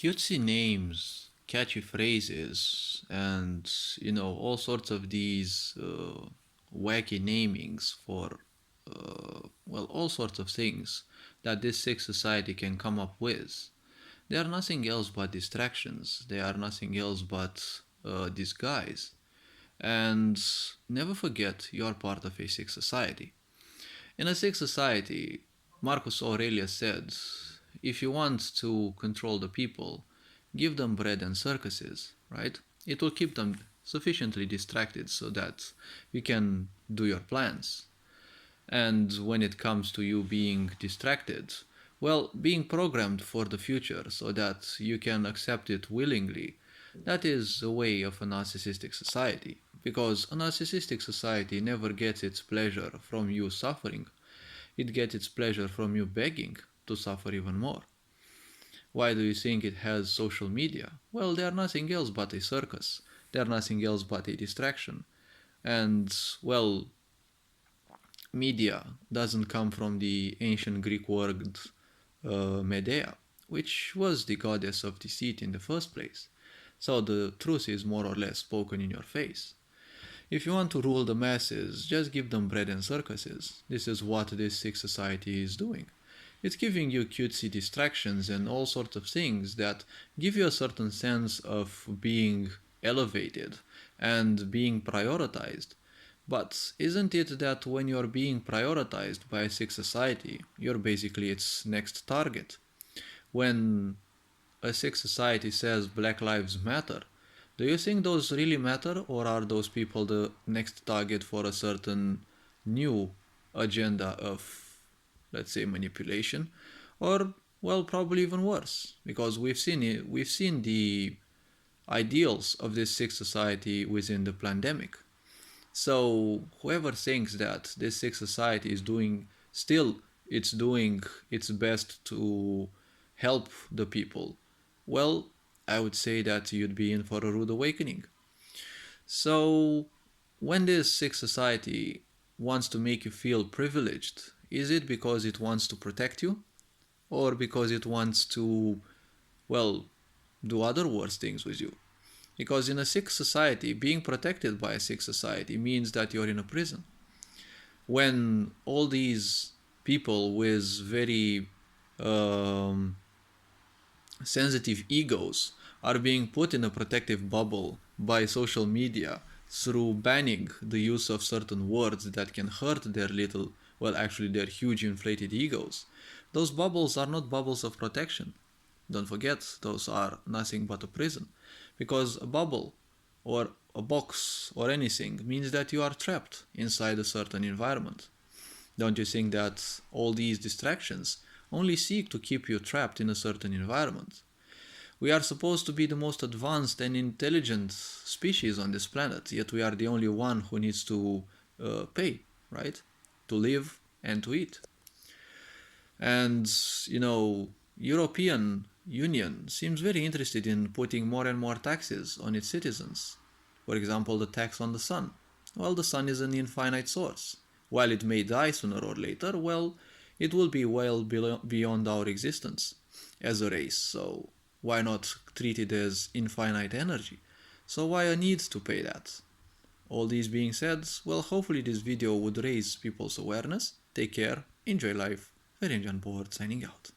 Cutesy names, catchy phrases, and all sorts of these wacky namings for all sorts of things that this sick society can come up with. They are nothing else but distractions. They are nothing else but disguise. And never forget you are part of a sick society. In a sick society, Marcus Aurelius said, if you want to control the people, give them bread and circuses, right? It will keep them sufficiently distracted so that you can do your plans. And when it comes to you being distracted, well, being programmed for the future so that you can accept it willingly, that is a way of a narcissistic society. Because a narcissistic society never gets its pleasure from you suffering, it gets its pleasure from you begging to suffer even more. Why do you think it has social media? Well, they are nothing else but a circus. They are nothing else but a distraction. And, well, media doesn't come from the ancient Greek word Medea, which was the goddess of deceit in the first place. So the truth is more or less spoken in your face. If you want to rule the masses, just give them bread and circuses. This is what this sick society is doing. It's giving you cutesy distractions and all sorts of things that give you a certain sense of being elevated and being prioritized. But isn't it that when you're being prioritized by a sick society, you're basically its next target? When a sick society says Black Lives Matter, do you think those really matter, or are those people the next target for a certain new agenda of, let's say, manipulation? Or, well, probably even worse, because we've seen the ideals of this sick society within the pandemic. So whoever thinks that this sick society is doing its best to help the people, well, I would say that you'd be in for a rude awakening. So when this sick society wants to make you feel privileged, is it because it wants to protect you? Or because it wants to, well, do other worse things with you? Because in a sick society, being protected by a sick society means that you're in a prison. When all these people with very um, sensitive egos are being put in a protective bubble by social media through banning the use of certain words that can hurt their little, well, actually, their huge inflated egos, those bubbles are not bubbles of protection. Don't forget, those are nothing but a prison. Because a bubble or a box or anything means that you are trapped inside a certain environment. Don't you think that all these distractions only seek to keep you trapped in a certain environment? We are supposed to be the most advanced and intelligent species on this planet, yet we are the only one who needs to pay, right? To live and to eat. And, European Union seems very interested in putting more and more taxes on its citizens. For example, the tax on the sun. Well, the sun is an infinite source. While it may die sooner or later, well, it will be well beyond our existence as a race, so why not treat it as infinite energy? So why a need to pay that? All these being said, well, hopefully this video would raise people's awareness. Take care, enjoy life. Very John Board signing out.